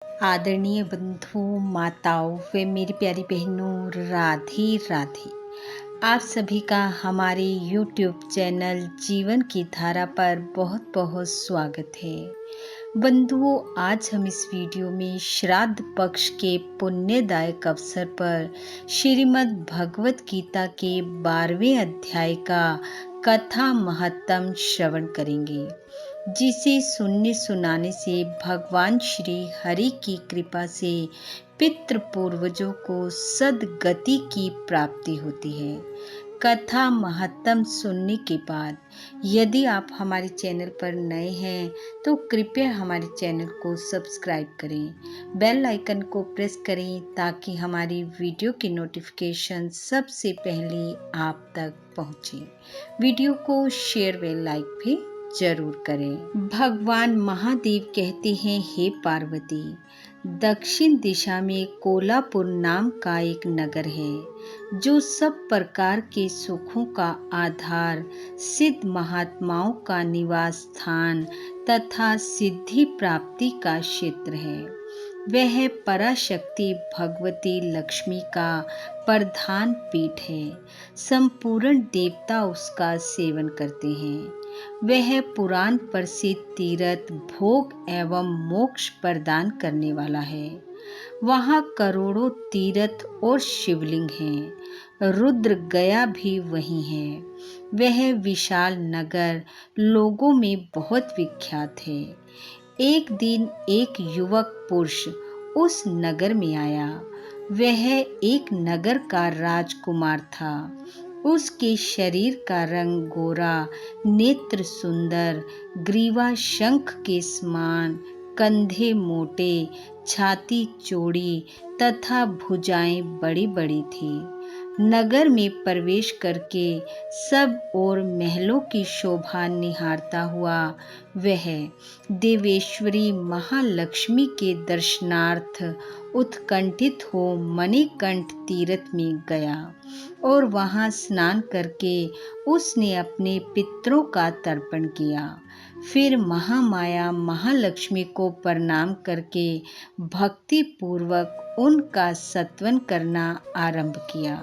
आदरणीय बंधुओं, माताओं व मेरी प्यारी बहनों, राधे राधे। आप सभी का हमारे YouTube चैनल जीवन की धारा पर बहुत बहुत स्वागत है। बंधुओं, आज हम इस वीडियो में श्राद्ध पक्ष के पुण्यदायक अवसर पर श्रीमद् भगवत गीता के 12वें अध्याय का कथा महत्तम श्रवण करेंगे, जिसे सुनने सुनाने से भगवान श्री हरि की कृपा से पितृ पूर्वजों को सद्गति की प्राप्ति होती है। कथा महत्तम सुनने के बाद यदि आप हमारे चैनल पर नए हैं तो कृपया हमारे चैनल को सब्सक्राइब करें, बेल आइकन को प्रेस करें ताकि हमारी वीडियो की नोटिफिकेशन सबसे पहले आप तक पहुंचे। वीडियो को शेयर व लाइक भी जरूर करें। भगवान महादेव कहते हैं, हे पार्वती, दक्षिण दिशा में कोलापुर नाम का एक नगर है जो सब प्रकार के सुखों का आधार, सिद्ध महात्माओं का निवास स्थान तथा सिद्धि प्राप्ति का क्षेत्र है। वह पराशक्ति भगवती लक्ष्मी का प्रधान पीठ है। संपूर्ण देवता उसका सेवन करते हैं। वह पुराण प्रसिद्ध तीर्थ, भोग एवं मोक्ष प्रदान करने वाला है। वहाँ करोड़ों तीर्थ और शिवलिंग हैं। रुद्र गया भी वही है। वह विशाल नगर लोगों में बहुत विख्यात है। एक दिन एक युवक पुरुष उस नगर में आया। वह एक नगर का राजकुमार था। उसके शरीर का रंग गोरा, नेत्र सुंदर, ग्रीवा शंख के समान, कंधे मोटे, छाती चौड़ी तथा भुजाएं बड़ी बड़ी थी। नगर में प्रवेश करके सब और महलों की शोभा निहारता हुआ वह देवेश्वरी महालक्ष्मी के दर्शनार्थ उत्कंठित हो मणिकंठ तीर्थ में गया और वहां स्नान करके उसने अपने पितरों का तर्पण किया। फिर महामाया महालक्ष्मी को प्रणाम करके भक्ति पूर्वक उनका स्तवन करना आरंभ किया।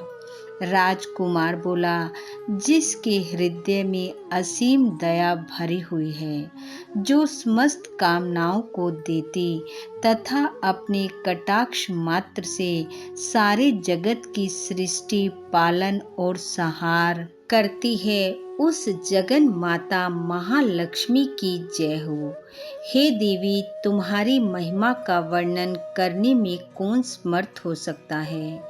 राजकुमार बोला, जिसके हृदय में असीम दया भरी हुई है, जो समस्त कामनाओं को देती तथा अपने कटाक्ष मात्र से सारे जगत की सृष्टि, पालन और संहार करती है, उस जगन माता महालक्ष्मी की जय हो। हे देवी, तुम्हारी महिमा का वर्णन करने में कौन समर्थ हो सकता है।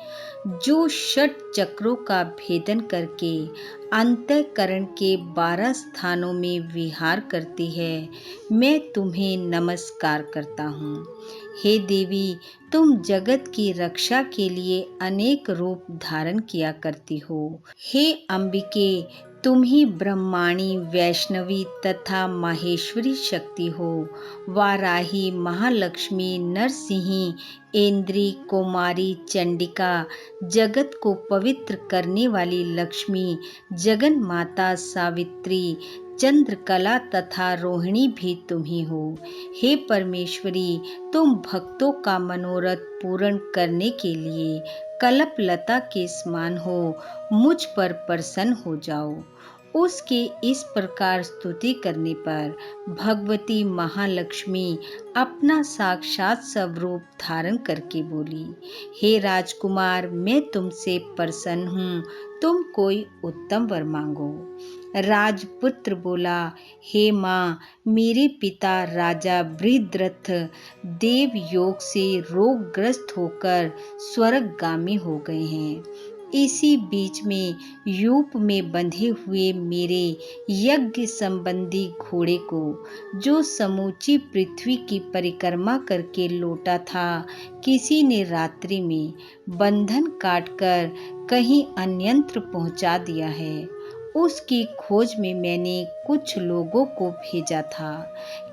जो षट चक्रों का भेदन करके अंतःकरण के 12 स्थानों में विहार करती है, मैं तुम्हें नमस्कार करता हूँ। हे देवी, तुम जगत की रक्षा के लिए अनेक रूप धारण किया करती हो। हे अंबिके, तुम ही ब्रह्माणी, वैष्णवी तथा माहेश्वरी शक्ति हो। वाराही, महालक्ष्मी, नरसिंही, ऐन्द्री, कुमारी, चंडिका, जगत को पवित्र करने वाली लक्ष्मी, जगन माता सावित्री, चंद्रकला तथा रोहिणी भी तुम ही हो। हे परमेश्वरी, तुम भक्तों का मनोरथ पूर्ण करने के लिए कल्पलता के समान हो, मुझ पर प्रसन्न हो जाओ। उसके इस प्रकार स्तुति करने पर भगवती महालक्ष्मी अपना साक्षात स्वरूप धारण करके बोली, हे राजकुमार, मैं तुमसे प्रसन्न हूँ, तुम कोई उत्तम वर मांगो। राजपुत्र बोला, हे माँ, मेरे पिता राजा बृहद्रथ देव योग से रोगग्रस्त होकर स्वर्गगामी हो गए हैं। इसी बीच में यूप में बंधे हुए मेरे यज्ञ संबंधी घोड़े को, जो समूची पृथ्वी की परिक्रमा करके लौटा था, किसी ने रात्रि में बंधन काटकर कहीं अन्यत्र पहुंचा दिया है। उसकी खोज में मैंने कुछ लोगों को भेजा था,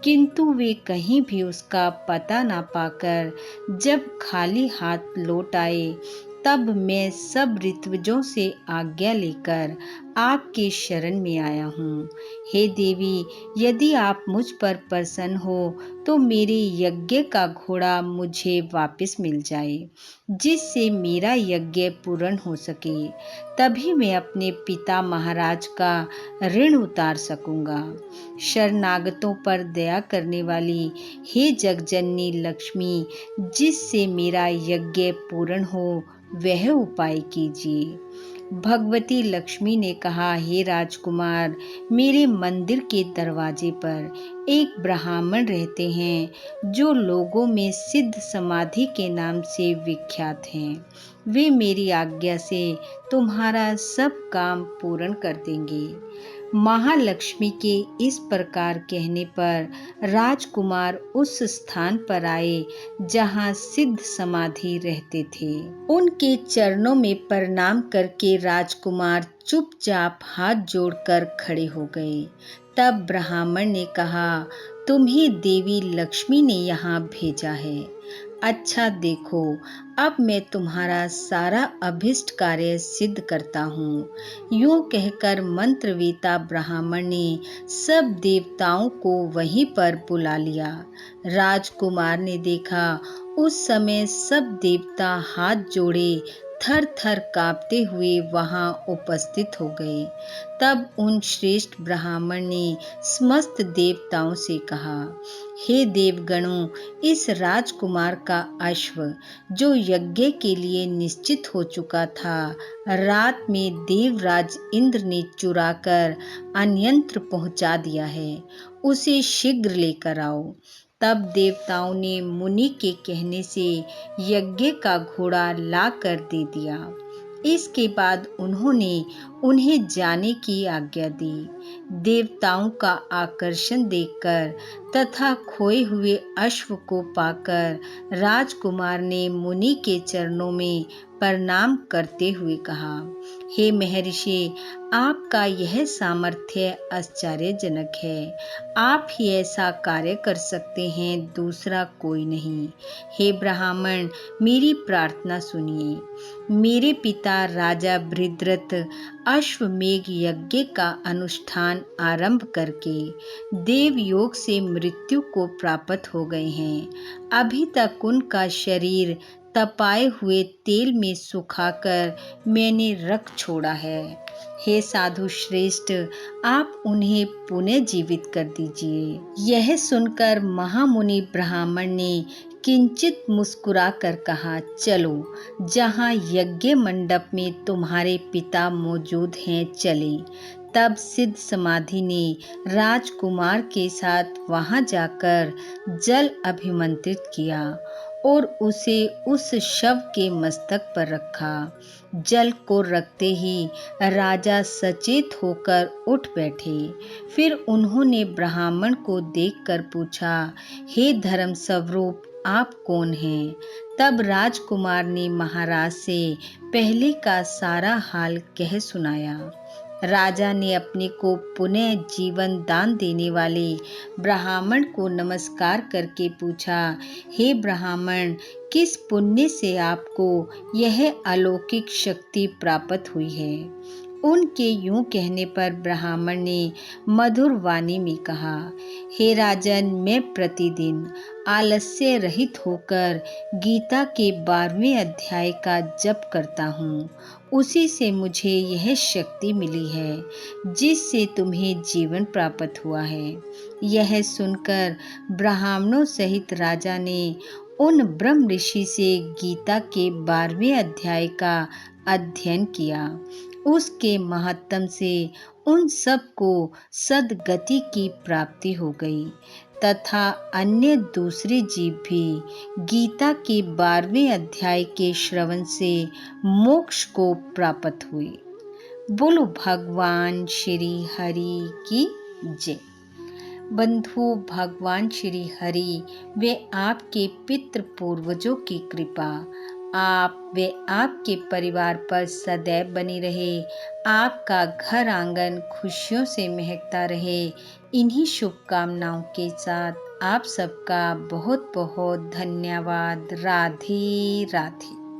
किंतु वे कहीं भी उसका पता ना पाकर जब खाली हाथ लौट आए तब मैं सब ऋत्विजों से आज्ञा लेकर आपके शरण में आया हूँ। हे देवी, यदि आप मुझ पर प्रसन्न हो तो मेरे यज्ञ का घोड़ा मुझे वापस मिल जाए, जिससे मेरा यज्ञ पूर्ण हो सके। तभी मैं अपने पिता महाराज का ऋण उतार सकूंगा। शरणागतों पर दया करने वाली हे जगजननी लक्ष्मी, जिससे मेरा यज्ञ पूर्ण हो, वह उपाय कीजिए। भगवती लक्ष्मी ने कहा, हे राजकुमार, मेरे मंदिर के दरवाजे पर एक ब्राह्मण रहते हैं जो लोगों में सिद्ध समाधि के नाम से विख्यात हैं। वे मेरी आज्ञा से तुम्हारा सब काम पूर्ण कर देंगे। महालक्ष्मी के इस प्रकार कहने पर राजकुमार उस स्थान पर आए जहाँ सिद्ध समाधि रहते थे। उनके चरणों में प्रणाम करके राजकुमार चुपचाप हाथ जोड़कर खड़े हो गए। तब ब्राह्मण ने कहा, तुम्हें देवी लक्ष्मी ने यहाँ भेजा है। अच्छा देखो, अब मैं तुम्हारा सारा अभिष्ट कार्य सिद्ध करता हूँ। यूं कहकर मंत्रवेता ब्राह्मण ने सब देवताओं को वहीं पर बुला लिया। राजकुमार ने देखा, उस समय सब देवता हाथ जोड़े थर थर कांपते हुए वहां उपस्थित हो गए। तब उन श्रेष्ठ ब्राह्मण ने समस्त देवताओं से कहा, हे देवगणों, इस राजकुमार का अश्व जो यज्ञ के लिए निश्चित हो चुका था, रात में देवराज इंद्र ने चुराकर अन्यंत्र पहुंचा दिया है। उसे शीघ्र लेकर आओ। तब देवताओं ने मुनि के कहने से यज्ञ का घोड़ा ला कर दे दिया। इसके बाद उन्होंने उन्हें जाने की आज्ञा दी। देवताओं का आकर्षण देखकर तथा खोए हुए अश्व को पाकर राजकुमार ने मुनि के चरणों में प्रणाम करते हुए कहा, हे महर्षि, आपका यह सामर्थ्य आश्चर्यजनक है। आप ही ऐसा कार्य कर सकते हैं, दूसरा कोई नहीं। हे ब्राह्मण, मेरी प्रार्थना सुनिए। मेरे पिता राजा बृहद्रथ अश्वमेघ यज्ञ का अनुष्ठान आरंभ करके देव योग से मृत्यु को प्राप्त हो गए हैं। अभी तक उनका शरीर तपाए हुए तेल में सुखाकर मैंने रख छोड़ा है। हे साधु श्रेष्ठ, आप उन्हें पुनः जीवित कर दीजिए। यह सुनकर महामुनि ब्राह्मण ने किंचित मुस्कुराकर कहा, चलो, जहाँ यज्ञ मंडप में तुम्हारे पिता मौजूद हैं, चलें। तब सिद्ध समाधि ने राजकुमार के साथ वहां जाकर जल अभिमंत्रित किया और उसे उस शव के मस्तक पर रखा। जल को रखते ही राजा सचेत होकर उठ बैठे। फिर उन्होंने ब्राह्मण को देखकर पूछा, हे धर्म स्वरूप, आप कौन हैं? तब राजकुमार ने महाराज से पहले का सारा हाल कह सुनाया। राजा ने अपने को पुनः जीवन दान देने वाले ब्राह्मण को नमस्कार करके पूछा, हे ब्राह्मण, किस पुण्य से आपको यह अलौकिक शक्ति प्राप्त हुई है? उनके यूं कहने पर ब्राह्मण ने मधुर वाणी में कहा, हे राजन, मैं प्रतिदिन आलस्य रहित होकर गीता के 12वें अध्याय का जप करता हूँ। उसी से मुझे यह शक्ति मिली है जिससे तुम्हें जीवन प्राप्त हुआ है। यह सुनकर ब्राह्मणों सहित राजा ने उन ब्रह्म ऋषि से गीता के 12वें अध्याय का अध्ययन किया। उसके महत्तम से उन सबको सद्गति की प्राप्ति हो गई तथा अन्य दूसरे जीव भी गीता के 12वें अध्याय के श्रवण से मोक्ष को प्राप्त हुए। बोलो भगवान श्री हरि की जय। बंधु, भगवान श्री हरि वे आपके पितृ पूर्वजों की कृपा आप वे आपके परिवार पर सदैव बनी रहे। आपका घर आंगन खुशियों से महकता रहे। इन्हीं शुभकामनाओं के साथ आप सबका बहुत बहुत धन्यवाद। राधे राधे।